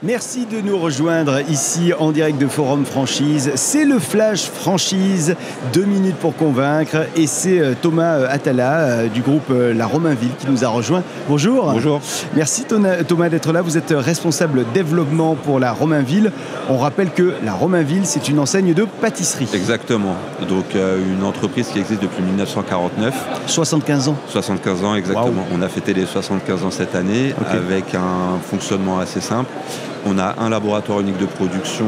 Merci de nous rejoindre ici en direct de Forum Franchise. C'est le Flash Franchise, 2 minutes pour convaincre. Et c'est Thomas Atala du groupe La Romainville qui nous a rejoint. Bonjour. Bonjour. Merci Thomas d'être là. Vous êtes responsable développement pour La Romainville. On rappelle que La Romainville, c'est une enseigne de pâtisserie. Exactement. Donc une entreprise qui existe depuis 1949. 75 ans. 75 ans, exactement. Wow. On a fêté les 75 ans cette année avec un fonctionnement assez simple. On a un laboratoire unique de production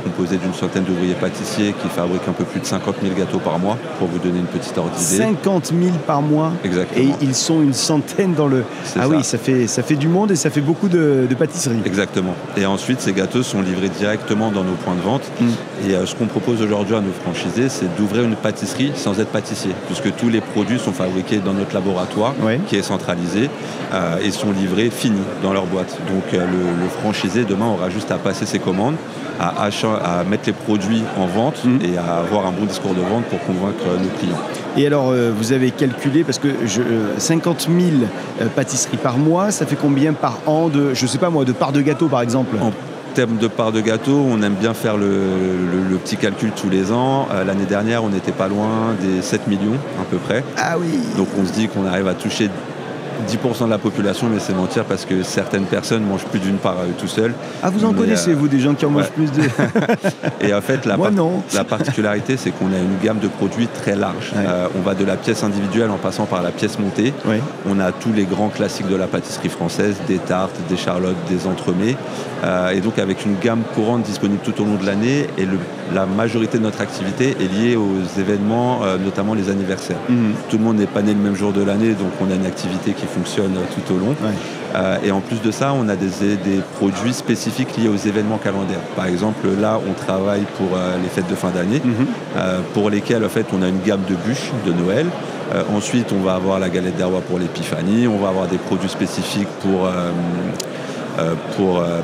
composé d'une centaine d'ouvriers pâtissiers qui fabriquent un peu plus de 50 000 gâteaux par mois, pour vous donner une petite ordre d'idée. 50 000 par mois. Exactement. Et ils sont une centaine dans le... Oui, ça fait du monde et ça fait beaucoup de pâtisseries. Exactement. Et ensuite, ces gâteaux sont livrés directement dans nos points de vente. Et ce qu'on propose aujourd'hui à nos franchisés, c'est d'ouvrir une pâtisserie sans être pâtissier, puisque tous les produits sont fabriqués dans notre laboratoire, qui est centralisé, et sont livrés finis dans leur boîte. Donc le franchisé, demain, aura juste à passer ses commandes, à mettre les produits en vente et à avoir un bon discours de vente pour convaincre nos clients. Et alors, vous avez calculé, parce que 50 000 pâtisseries par mois, ça fait combien par an de, je sais pas moi, de parts de gâteau par exemple ? En termes de parts de gâteau, on aime bien faire le petit calcul tous les ans. L'année dernière, on n'était pas loin des 7 millions à peu près. Ah oui. Donc on se dit qu'on arrive à toucher 10% de la population, mais c'est mentir parce que certaines personnes mangent plus d'une part tout seuls. Ah, vous en connaissez, vous, des gens qui en mangent plus de... Et en fait, la particularité, c'est qu'on a une gamme de produits très large. On va de la pièce individuelle en passant par la pièce montée. On a tous les grands classiques de la pâtisserie française, des tartes, des charlottes, des entremets. Et donc avec une gamme courante disponible tout au long de l'année. Et la majorité de notre activité est liée aux événements, notamment les anniversaires. Tout le monde n'est pas né le même jour de l'année, donc on a une activité qui fonctionne tout au long. Et en plus de ça, on a des produits spécifiques liés aux événements calendaires. Par exemple, là, on travaille pour les fêtes de fin d'année, pour lesquelles, en fait, on a une gamme de bûches de Noël. Ensuite, on va avoir la galette des rois pour l'épiphanie. On va avoir des produits spécifiques pour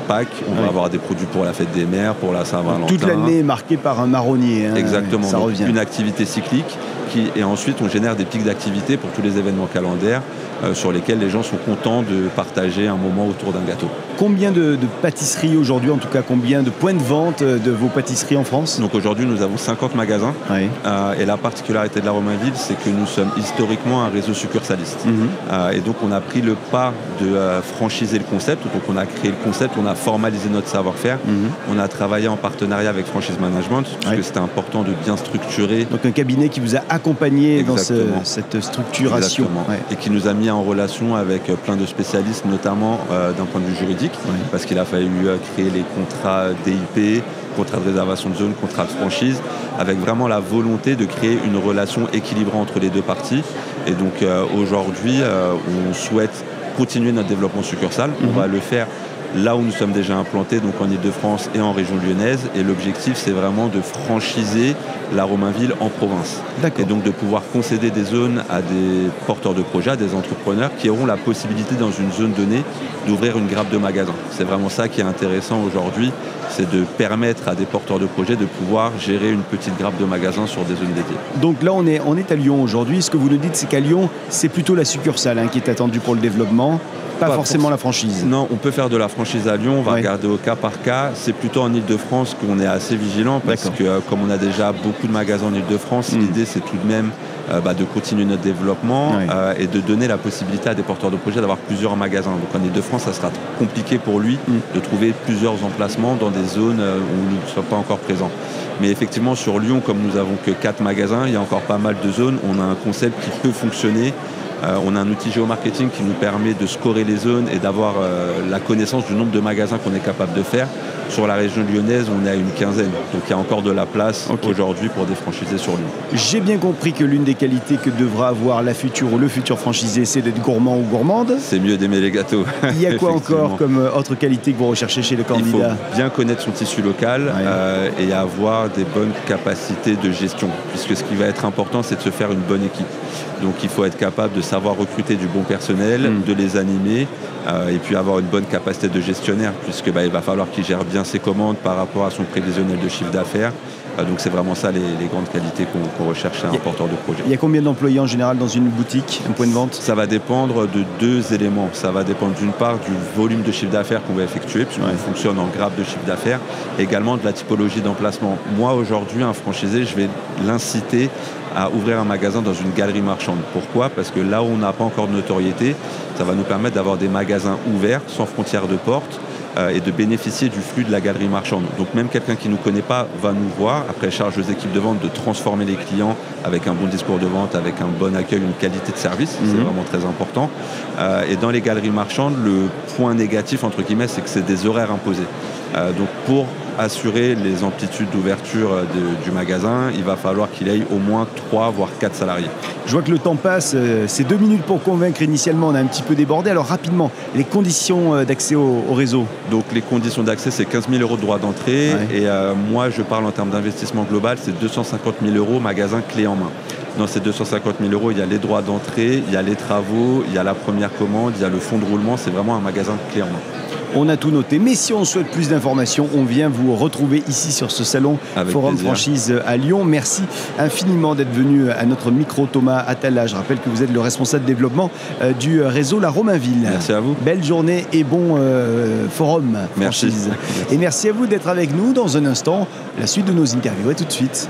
Pâques, on va avoir des produits pour la fête des mères, pour la Saint-Valentin. Toute l'année est marquée par un marronnier. Exactement, ça revient. Une activité cyclique. Et ensuite, on génère des pics d'activité pour tous les événements calendaires sur lesquels les gens sont contents de partager un moment autour d'un gâteau. Combien de pâtisseries aujourd'hui, en tout cas combien de points de vente de vos pâtisseries en France ? Donc aujourd'hui, nous avons 50 magasins. Et la particularité de La Romainville, c'est que nous sommes historiquement un réseau succursaliste. Et donc on a pris le pas de franchiser le concept. Donc on a créé le concept, on a formalisé notre savoir-faire. On a travaillé en partenariat avec Franchise Management, parce que c'était important de bien structurer. Donc un cabinet qui vous a accompagné dans cette structuration. Et qui nous a mis en relation avec plein de spécialistes, notamment d'un point de vue juridique, parce qu'il a fallu créer les contrats DIP, contrats de réservation de zone, contrats de franchise, avec vraiment la volonté de créer une relation équilibrée entre les deux parties. Et donc aujourd'hui, on souhaite continuer notre développement succursal. On va le faire là où nous sommes déjà implantés, donc en Ile-de-France et en région lyonnaise. Et l'objectif, c'est vraiment de franchiser La Romainville en province. Et donc de pouvoir concéder des zones à des porteurs de projets, à des entrepreneurs qui auront la possibilité, dans une zone donnée, d'ouvrir une grappe de magasins. C'est vraiment ça qui est intéressant aujourd'hui, c'est de permettre à des porteurs de projets de pouvoir gérer une petite grappe de magasins sur des zones dédiées. Donc là, on est à Lyon aujourd'hui. Ce que vous nous dites, c'est qu'à Lyon, c'est plutôt la succursale qui est attendue pour le développement. Pas forcément la franchise. Non, on peut faire de la franchise à Lyon, on va regarder au cas par cas. C'est plutôt en Ile-de-France qu'on est assez vigilant parce que comme on a déjà beaucoup de magasins en Ile-de-France, l'idée c'est tout de même de continuer notre développement et de donner la possibilité à des porteurs de projets d'avoir plusieurs magasins. Donc en Ile-de-France, ça sera compliqué pour lui de trouver plusieurs emplacements dans des zones où nous ne sommes pas encore présents. Mais effectivement, sur Lyon, comme nous n'avons que 4 magasins, il y a encore pas mal de zones. On a un concept qui peut fonctionner. On a un outil géomarketing qui nous permet de scorer les zones et d'avoir la connaissance du nombre de magasins qu'on est capable de faire. Sur la région lyonnaise, on est à une quinzaine. Donc il y a encore de la place aujourd'hui pour des franchisés sur Lyon. J'ai bien compris que l'une des qualités que devra avoir la future ou le futur franchisé, c'est d'être gourmand ou gourmande. C'est mieux d'aimer les gâteaux. Il y a quoi encore comme autre qualité que vous recherchez chez le candidat ? Il faut bien connaître son tissu local et avoir des bonnes capacités de gestion. Puisque ce qui va être important, c'est de se faire une bonne équipe. Donc il faut être capable de savoir recruter du bon personnel, de les animer et puis avoir une bonne capacité de gestionnaire puisque il va falloir qu'il gère bien ses commandes par rapport à son prévisionnel de chiffre d'affaires Donc c'est vraiment ça les grandes qualités qu'on recherche chez un porteur de projet. Il y a combien d'employés en général dans une boutique, un point de vente? Ça va dépendre de deux éléments. Ça va dépendre d'une part du volume de chiffre d'affaires qu'on va effectuer, puisqu'on fonctionne en grappe de chiffre d'affaires, également de la typologie d'emplacement. Moi aujourd'hui, un franchisé, je vais l'inciter à ouvrir un magasin dans une galerie marchande. Pourquoi? Parce que là où on n'a pas encore de notoriété, ça va nous permettre d'avoir des magasins ouverts, sans frontières de porte, et de bénéficier du flux de la galerie marchande. Donc même quelqu'un qui ne nous connaît pas va nous voir. Après, charge aux équipes de vente de transformer les clients avec un bon discours de vente, avec un bon accueil, une qualité de service. C'est vraiment très important. Et dans les galeries marchandes, le point négatif, entre guillemets, c'est que c'est des horaires imposés. Donc pour assurer les amplitudes d'ouverture du magasin, il va falloir qu'il ait au moins 3 voire 4 salariés. Je vois que le temps passe, c'est 2 minutes pour convaincre. Initialement, on a un petit peu débordé. Alors rapidement, les conditions d'accès au réseau. Donc les conditions d'accès, c'est 15 000 € de droit d'entrée. Ouais. Et moi, je parle en termes d'investissement global, c'est 250 000 € magasin clé en main. Dans ces 250 000 €, il y a les droits d'entrée, il y a les travaux, il y a la première commande, il y a le fonds de roulement. C'est vraiment un magasin clé en main. On a tout noté. Mais si on souhaite plus d'informations, on vient vous retrouver ici sur ce salon Avec Forum plaisir. Franchise à Lyon. Merci infiniment d'être venu à notre micro, Thomas Atala. Je rappelle que vous êtes le responsable développement du réseau La Romainville. Merci à vous. Belle journée et bon Forum Franchise. Merci. Et merci à vous d'être avec nous. Dans un instant, la suite de nos interviews. À tout de suite.